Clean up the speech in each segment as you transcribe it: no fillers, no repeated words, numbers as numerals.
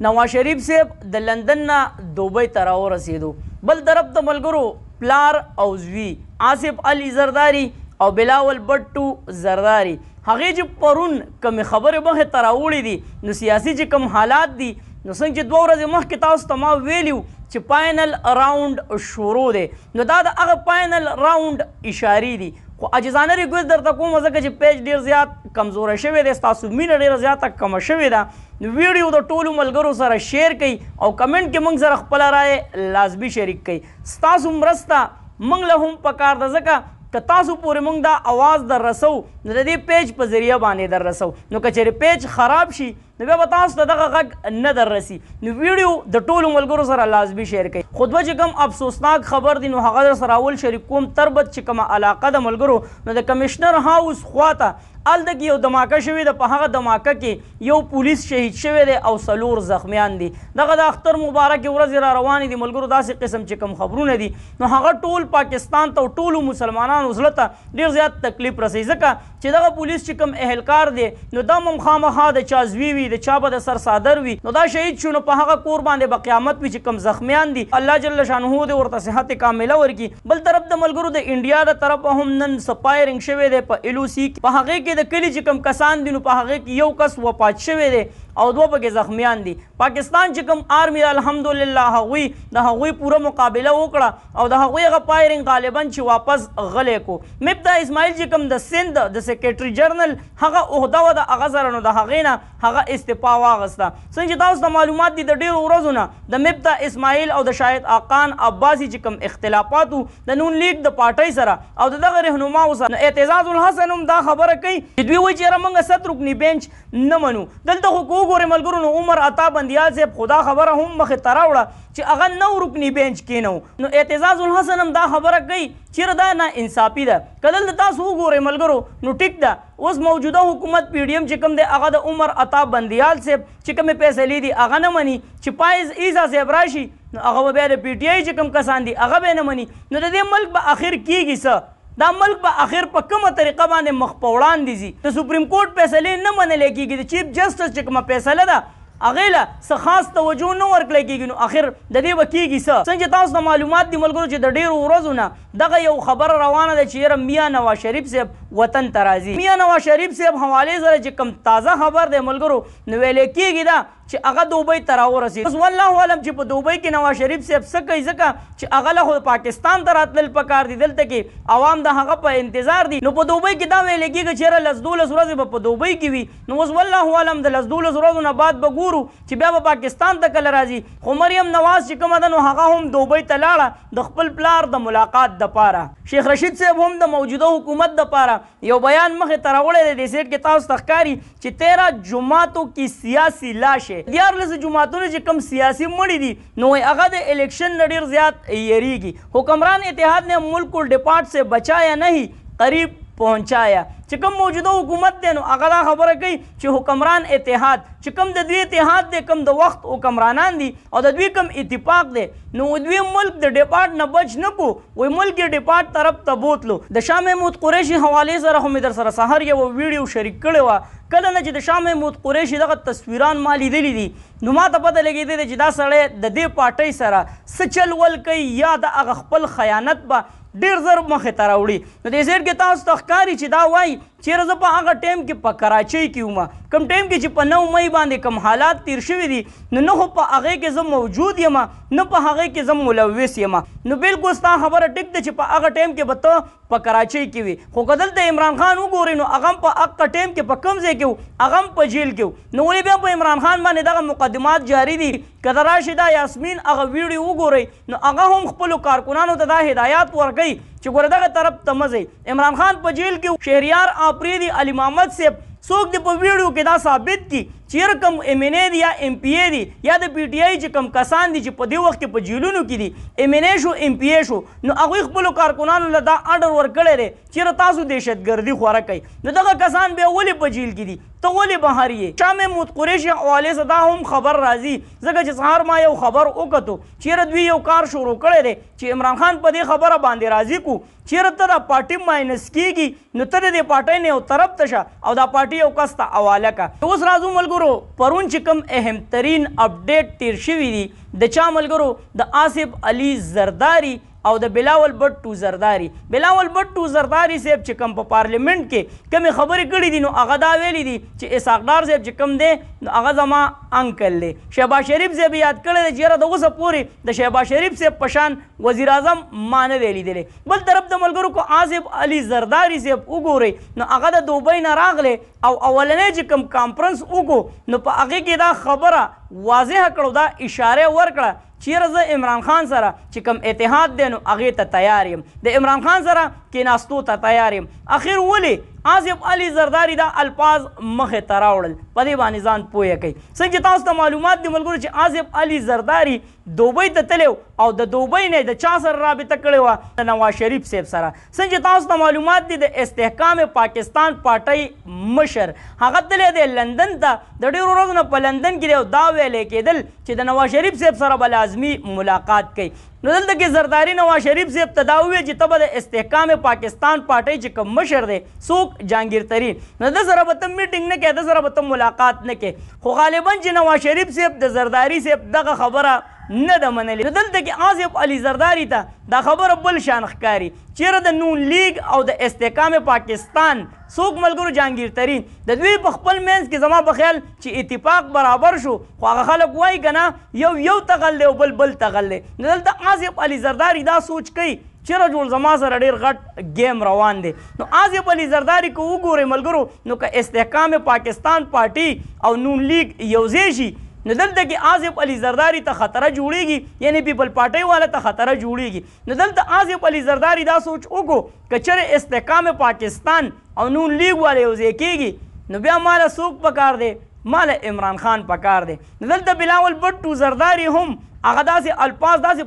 نواز شریف صاحب د لندن نه دوبۍ ته راورسېدو. بل طرف ته ملګرو پلار او زوی آصف علي زرداري او بلاول بټو زرداري هغې چې پرون کومې خبرې مخې ته راوړې دي نو سیاسي چې کوم حالات دي نو څنګه چې 2 ورځې مخکې تاسو ته ما ویلي چې فاینل راوند شروع دی نو دا د هغه فاینل راوند اشارې دي خو عاجزانه ریکویسټ درته کوم ځکه چې پیج ډېر زیات کمزوری شوی دی ستاسو مینه ډېره زیاته کمه شوې ده نو ویډیو د ټولو ملګرو سره شیر کوئ او کمنټ کې موږ سره خپله رایې لازمي شریک کوئ ستاسو مرسته موږ له هم پکار ده ځکه که تاسو پورې موږ دا اواز در رسو نو د دې پیج په ذریعه باندې در رسو نو که چېرې پیج خراب شي نو بیا به تاسو ته دغه غږ نه در رسي نو ویډیو د ټولو ملګرو سره لازمي شیر کوئ خطبه چې کوم افسوسناک خبر دی نو هغه در سره اول شریک کوم تربت چې کومه علاقه د ملګرو نو د کمشنر هاوس خواته هلته کې یو دماکه شوې ده په هغه دماکه کې یو پولیس شهید شوی دی او 4 زخمیان دي دغه د اختر مبارکې ورځې را روانې دي ملګرو داسې قسم چې کوم خبرونه دي نو هغه ټول پاکستان ته او ټولو مسلمانانو زړه ته ډېر زیات تکلیف رسوي ځکه چې دغه پولیس چې کوم اهلکار دی نو دا هم خامخا د چا زوی وي د چا به د سر صادر وي نو دا شهید شو نو په هغه کور باندې به قیامت وي چې کوم زخمیان دي الله جل شانه دې ورته صحت کامله ورکړي بل طرف د ملګرو د انډیا د طرفه هم نن سپایرنګ شوی دی په LOC په هغې کې د کلي چې کوم کسان دي نو په هغې کې یو کس وفات شوی دی او 2 پکې زخمیان دي پاکستان چې کوم آرمي الحمدلله هغوی د هغوی پوره مقابله وکړه او د هغوی هغه پایرنګ غالبا چې واپس غلی کو مبدا اسماعیل چې کوم د سند د سیکریټري جنرل هغه عهده وه د هغه سره نو د هغې نه هغه استعفا واغسته څنګه چې تاسو ته معلومات دي د ډېرو ورځو نه د مبدا اسماعیل او د شاهد آقان عباسي چې کوم اختلافات د نون لیگ د پارټۍ سره او د دغه رهنماو سره اعتزاز الحسن هم دا خبره کوي چې دوی وایي چې یاره موږ 7 رکني بینچ نه منو دلته خو وګورئ ملګرو نو عمر عطا بندیال صاحب خدا خبره هم مخې ته راوړه چې هغه 9 رکني بینچ کېنو نو اعتزاز الحسن هم دا خبره کوي چیرې دا نا انصافي ده که دلته تاسو وګورئ ملګرو نو ټیک ده اوس موجوده حکومت PDM چې کوم دی هغه د عمر عطا بندیال صاحب چې کومې فیصلې دي هغه نه مني چې پایز عیسی صاحب راشي نو هغه به بیا د PTI چې کوم کسان دي هغه به نه مني نو د دې ملک به آخر کیږي څه دا ملک به آخر په کومه طریقه باندې مخ په وړاندې ځي د سپریم کورټ فیصلې نه منلی کېږي د چیف جسټس چې کومه فیصله ده هغې له څه خاص توجه نه ورکړی کېږي نو آخر د دې به کېږي څه څنګه چې تاسو ته معلومات دي ملګرو چې د ډېرو ورځو نه دغه یو خبره روانه ده چې یاره میاں نواز شریف صاحب وطن ته راځي میاں نواز شریف صاحب حوالې سره چې کوم تازه خبر دی ملګرو نو ویلی کېږي دا چې هغه دوبۍ ته راورسېد اوس والله علم چې په دوبۍ کې نواز شریف صاحب څه کوي ځکه چې هغه له خو پاکستان ته راتلل پکار دي دلته کې عوام د هغه په انتظار دي نو په دوبۍ کې دا ویلی کېږي چې یاره 10-12 ورځې به په دوبۍ کې وي نو اوس والله علم د 10-12 ورځو نه بعد به ګورو چې بیا به پاکستان ته کله راځي خو مریم نواز چې کومه ده نو هغه هم دوبۍ ته لاړه د خپل پلار د ملاقات دپاره شیخ رشید صاحب هم د موجوده حکومت دپاره یو بیان مخې ته راوړی دی دې سیټ کې تاسو ته ښکاري چې 13 جماعتوں کی سیاسی لاش ہے 14 جماعتونه چې کوم سیاسي مړي دي نو هغه د الیکشن نه ډېر زیات یریږي حکمران اتحاد نے ملک کو ڈپارٹ سے بچایا نہیں قریب پہنچایا چې کوم موجوده حکومت دی نو هغه دا خبره کوي چې حکمران اتحاد چې کوم د دوی اتحاد دی کوم د وخت حکمرانان دي او د دوی کوم اتفاق دی نو دوی ملک د ډپارټ نه بچ نه کو وایي ملک یې ډپارټ طرف ته بوتلو د شاه محمود قریشي حوالې سره خو مې در سره سهار یو ویډیو شریک کړې وه کله نه چې د شاه محمود قریشي دغه تصویران ما لیدلي دي نو ما ته پته لګېدی دی چې دا سړی د دې پارټۍ سره څه چل ول کوي یا د هغه خپل خیانت به ډېر زر مخې ته راوړي نو دې سیټ کې تاسو ته ښکاري چې دا وایي چیرې زه په هغه ټایم کې په کراچۍ کې وم کوم ټایم کې چې په 9 مۍ باندې کوم حالات تیر شوي دي نو خو په هغې کې زه موجود یم نه په هغې کې زه ملوث یم نو بلکل ستا خبره ټیک ده چې په هغه ټایم کې به ته په کراچۍ کې وي خو که دلته عمران خان وګورئ نو هغه هم په هغه ټایم کې په کوم ځای کې و هغه هم په جیل کې و نو ولې بیا په عمران خان باندې دغه مقدمات جاري دي که د راشده یاسمین هغه ویډیو وګورئ نو هغه هم خپلو کارکنانو ته دا هدایات ورکوي چې ګوره دغه طرف ته مه ځئ عمران خان په جیل کې شهریار آفریدي علي محمد صاحب څوک د په ویډیو کې دا ثابت کی چې یاره کوم MNA دي یا MPA دي یا د PTI چې کوم کسان دي چې په دې وخت کې په جیلونو کې دي MNA شو MPA شو نو هغوی خپلو کارکنانو له دا اډر ورکړی دی چیرې تاسو دهشتګردي خوره کوي نو دغه کسان بیا ولې په جیل کې دي ته ولې بهر یې شاه محمود قریشي حوالې څخه دا هم خبر راځي ځکه چې سهار ما یو خبر وکتو چیرې دوی یو کار شروع کړی دی چې عمران خان په دې خبره باندې راضي کو چیرې ته دا پارټي ماینس کیږي نو ته د دې پارټۍ نه یو طرف ته شه او دا پارټي یو کس ته حواله کړه اوس راځو ملګرو پرون چې کوم اهم ترین اپډیټ تیر شوي دي د چا ملګرو د آصف علي زرداری او د بلاول بټو زرداری بلاول بټو زرداری صاحب چې کوم په پارلیمنت کې کومې خبرې کړې دي نو هغه دا ویلي دي چې اسحاق ډار صاحب چې کوم دی نو هغه زما انکل دی شهباز شریف صاحب یاد کړی دی چې یاره د اوسه پورې د شهباز شریف صاحب په شان وزیر اعظم ما نه دی لیدلی بل طرف د ملګرو کو آصف علي زرداری صاحب وګورئ نو هغه د دوبۍ نه راغلی او اولنی چې کوم کانفرنس وکړو نو په هغې کې دا خبره واضحه کړو دا اشاره ورکړه چیرې زه عمران خان سره چې کوم اتحاد دی نو هغې ته تیار یم د عمران خان سره کېناستو ته تیار یم اخر ولې آصف علي زرداری دا الفاظ مخې ته راوړل په دې باندې ځان پوهه کوي څنګه چې تاسو ته معلومات دي ملګرو چې آصف علي زرداری دوبۍ ته تللی او د دوبۍ نه د چا سره رابطه کړې وه د نواز شریف صاحب سره څنګه چې تاسو ته معلومات دي د استحکام پاکستان پارټۍ مشر هغه تللی دی لندن ته د ډېرو ورځو نه په لندن کې دی او دا ویلی کېدل چې د نواز شریف صاحب سره به لازمي ملاقات کوي نو دلته کې زرداری نواز شریف صاحب ته دا وویل چې ته به د استحکام پاکستان پارټۍ چې کوم مشر دی څوک جهانګیر ترین نو د سره به ته میټینګ نه کوې د سره به ته ملاقات نه کوې خو غالبا چې نواز شریف صاحب د زرداری صاحب دغه خبره نه ده منلې نو دلته کې آصف علي زرداری ته دا خبره بل شان ښکاري چیرې د نون لیگ او د استحکام پاکستان څوک ملګرو جهانګیر ترین د دوی په خپل منځ کې زما په خیال چې اتفاق برابر شو خو هغه خلک وایي که نه یو تغل دی او بل تغل دی نو دلته آصف علي زرداری دا سوچ کوي چیرې جوړ زما سره ډېر غټ گیم روان دی نو آصف علي زرداری که وګورئ ملګرو نو که استحکام پاکستان پارټي او نون لیگ یوځای شي نو دلته کې آصف علي زرداری ته خطره جوړیږي یعنی پیپل پارټۍ والا ته خطره جوړیږي نو دلته آصف علي زرداری دا سوچ وکړو که چېرې استحکام پاکستان او نون لیگ والا یوځای کېږي نو بیا ماله څوک پکار دی ماله عمران خان پکار دی نو دلته بلاول بټو زرداری هم هغه داسې الفاظ داسې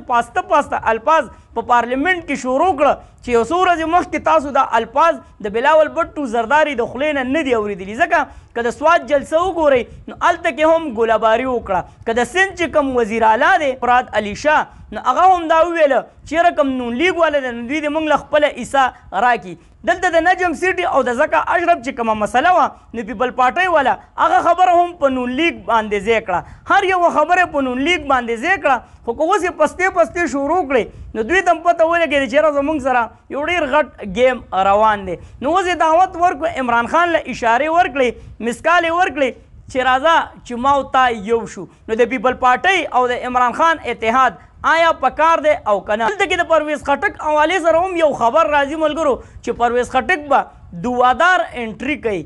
پاسته الفاظ په پارلیمنت کې شروع کړه چې یو څو ورځې مخکې تاسو دا الفاظ د بلاول بټو زرداری د خولې نه نه دي اورېدلي ځکه که د سوات جلسه وګورئ نو هلته کې هم ګلاباري وکړه که د سند چې کوم وزیر اعلی دی مراد علي شاه نو هغه هم دا وویله چیرې کوم نون لیګ والا دی نو دوی د موږ له خپله حصه راکړي دلته د نجم سیټي او د زکا اشرف چې کومه مسله وه نو پیپل پارټۍ والا هغه خبره هم په نون لیګ باندې ځای کړه هر یوه خبره په نون لیګ باندې ځای کړه خو که اوس یې پستې شروع کړې نو دوی ته هم پته ولګېده چې یاره زموږ سره یو ډېر غټ گیم روان دی نو اوس یې دعوت ورکړو عمران خان له اشارې ورکړې مسکالې ورکړې چې راځه چې ما او تا یو شو نو د پیپل پارټۍ او د عمران خان اتحاد آیا پکار دی او که نه دلته کې د پرویز خټک حوالې سره هم یو خبر راځي ملګرو چې پرویز خټک به دوادار انټري کوي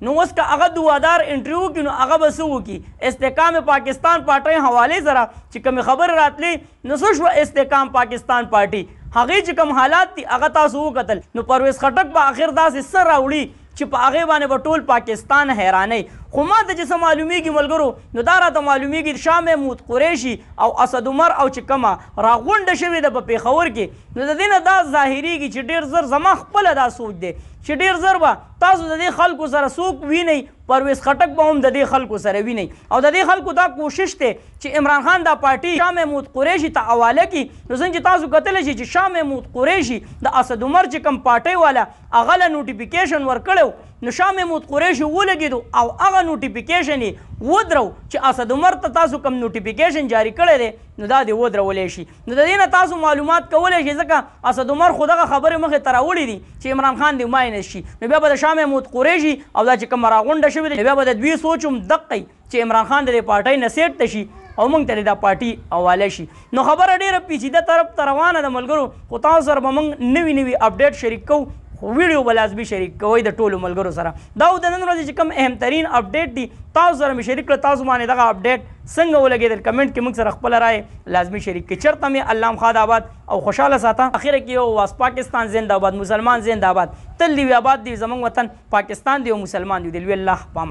نو اوس که هغه دوادار انټري وکړي نو هغه به څه وکړي استحکام پاکستان پارټۍ حوالې سره چې کومې خبرې راتلې نو څه شوه استحکام پاکستان پارټي هغې چې کوم حالات دي هغه تاسو وکتل نو پرویز خټک به آخر داسې څه راوړي چې په هغې باندې به ټول پاکستان حیرانئ خو ما ته چې څه معلومیږي ملګرو نو دا راته معلومیږي شاه محمود قریشي او اسد عمر او چې کومه راغونډه شوې ده په پېښور کې نو د دې نه دا ظاهریږي چې ډېر زر زما خپله دا سوچ دی چې ډېر زر به تاسو د دې خلکو سره څوک وینئ پرویز خټک به هم د دې خلکو سره وینئ او د دې خلکو دا کوشش دی چې عمران خان دا پارټي شاه محمود قریشي ته حواله کړي نو څنګه چې تاسو کتلی شئ چې شاه محمود قریشي د اسد عمر چې کوم پارټۍ والا هغه له نوټیفیکیشن ورکړی نو شاه محمود قریشي ولګېدو او هغه نوټیفیکیشن یې ودرو چې اسد عمر ته تاسو کوم نوټیفیکیشن جاری کړی دی نو دا دې ودرولی شي نو د دې نه تاسو معلومات کولی شئ ځکه اسد عمر خو دغه خبرې مخې ته راوړي دي چې عمران خان دې ماینس شي نو بیا به د شاه محمود قریشي او دا چې کومه راغونډه شوې ده بیا به د دوی سوچ هم دقی چې عمران خان د دې پارټۍ نه سیټ ته شي او موږ ته دا پارټي حواله شي نو خبره ډېره پیچیده طرف ته روانه ده ملګرو خو تاسو سره به موږ نوي اپډیټ شریک کوو خو ویډیو به لازمي شریک کوئ د ټولو ملګرو سره دا د نن ورځې چې کوم اهم ترین اپډیټ دي تاسو سره مې شریک کړه تاسو باندې دغه اپډیټ څنګه ولګېدل کمنټ کې موږ سره خپله رایې لازمي شریک کړئ چېرته مې الله خاد آباد او خوشحاله ساته اخره کې یو واس پاکستان زنده آباد مسلمان زنده آباد تل دی آباد دی زموږ وطن پاکستان دی او مسلمان دی لوی الله پامان